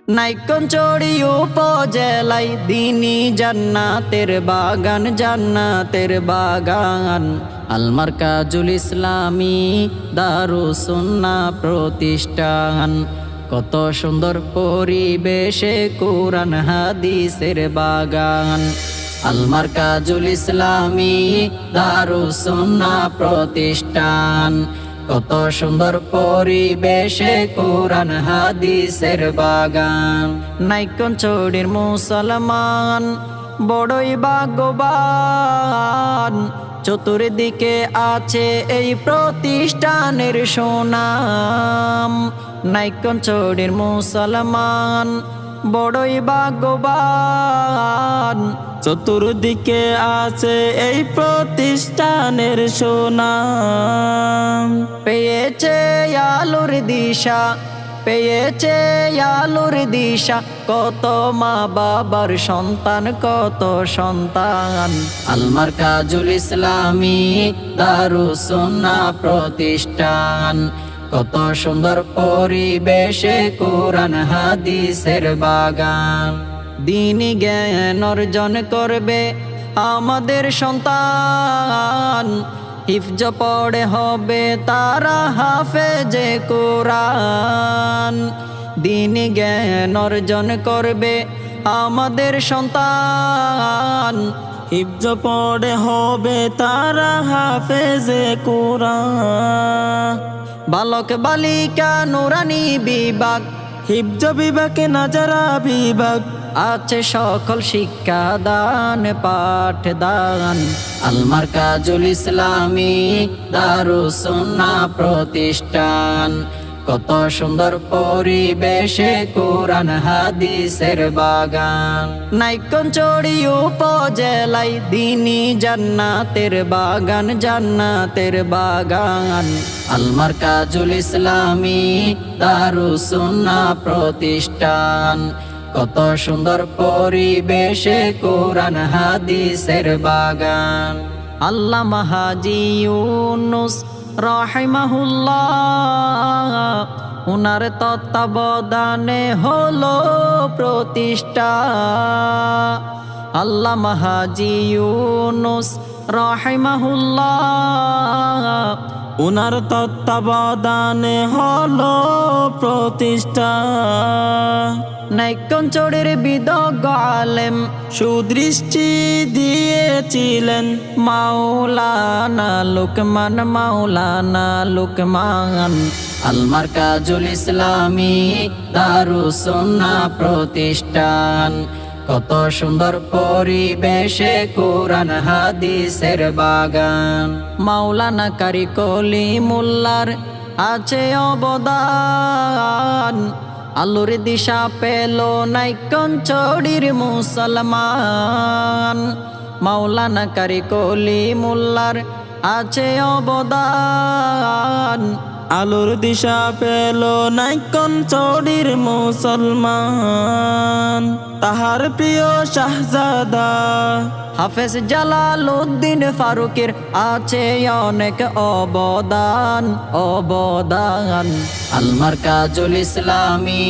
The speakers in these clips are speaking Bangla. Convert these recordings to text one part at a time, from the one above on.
নাইক্ষ্যংছড়ি উপজেলায় দিনী জান্নাতের বাগান, জান্নাতের বাগান। আল মারকাজুল ইসলামী দারুস সুন্নাহ প্রতিষ্ঠান। কত সুন্দর পরিবেশে কুরআন হাদিসের বাগান। আল মারকাজুল ইসলামী দারুস সুন্নাহ প্রতিষ্ঠান। কত সুন্দর পরিবেশে কুরআন হাদিসের বাগান। নাইক্ষ্যংছড়ির মুসলমান বড়ই ভাগ্যবান, চতুর্দিকে আছে এই প্রতিষ্ঠানের সুনাম। নাইক্ষ্যংছড়ির মুসলমান বড়ই ভাগ্যবান, চতুর্দিকে আছে এই প্রতিষ্ঠানের সুনাম। পেয়েছে আলোর দিশা, পেয়েছে আলোর দিশা, কত মা বাবার সন্তান, কত সন্তান। আল মারকাজুল ইসলামী দারুস সুন্নাহ প্রতিষ্ঠান। কত সুন্দর পরিবেশে কুরআন হাদিসের বাগান। দ্বীনি জ্ঞান অর্জন করবে আমাদের সন্তান, হিফজ পড়ে হবে তারা হাফেজে কুরআন। দ্বীনি জ্ঞান অর্জন করবে আমাদের সন্তান, হিফজ পড়ে হবে তারা হাফেজে কুরআন। বালক বালিকা নুরানি বিভাগ, হিফজ বিভাগে নাজারা বিভাগ, আছে সকল শিক্ষা দান পাঠ দান। আল মারকাজুল ইসলামী দারুস সুন্নাহ প্রতিষ্ঠান। কত সুন্দর পরিবেশে কুরআন হাদিসের বাগান। নাইক্ষ্যংছড়ি উপজেলায় দিনী জান্নাতের বাগান, জান্নাতের বাগান। আল মারকাজুল ইসলামী দারুস সুন্নাহ প্রতিষ্ঠান। কত সুন্দর পরিবেশে কুরআন হাদিসের বাগান। আল্লামা হাজী ইউনূস রাহিমাহুল্লাহ, উনার তত্ত্বাবধানে হলো প্রতিষ্ঠা। আল্লামা হাজী ইউনূস রাহিমাহুল্লাহ, উনার তত্ত্বাবধানে হলো প্রতিষ্ঠা। নাইক্ষ্যংছড়ির বিদগ্ধ আলেম সুদৃষ্টি দিয়েছিলেন মাওলানা লুকমান, মাওলানা লুকমান। আল মারকাজুল ইসলামী দারুস সুন্নাহ প্রতিষ্ঠান। কত সুন্দর পরিবেশে কুরআন হাদিসের বাগান। মাওলানা কারি কলিমুল্লাহর আছে অবদান, আলোর দিশা পেল নাইক্ষ্যংছড়ির মুসলমান। মাওলানা কারি কলিমুল্লাহর আছে অবদান, আলোর দিশা পেল নাইক্ষ্যংছড়ির মুসলমান। তাহার প্রিয় শাহজাদা হাফেজ জালালউদ্দিন ফারুকের আছে অনেক অবদান, অবদান। আল মারকাজুল ইসলামী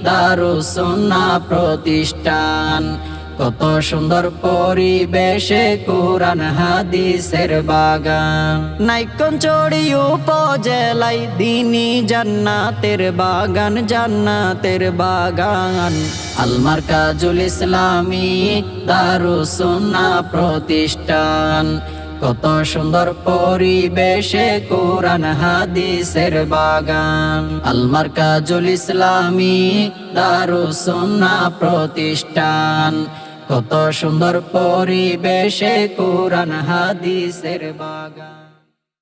দারুস সুন্নাহ প্রতিষ্ঠান। কত সুন্দর পরিবেশে কুরআন হাদিসের বাগান। নাইক্ষ্যংছড়ি উপজেলায় দিনী জান্নাতের বাগান, জান্নাতের বাগান। আল মারকাজুল ইসলামী দারুস সুন্নাহ প্রতিষ্ঠান। কত সুন্দর পরিবেশে কুরআন হাদিসের বাগান। আল মারকাজুল ইসলামী দারুস সুন্নাহ প্রতিষ্ঠান। কত সুন্দর পরিবেশে কুরআন হাদিসের বাগান।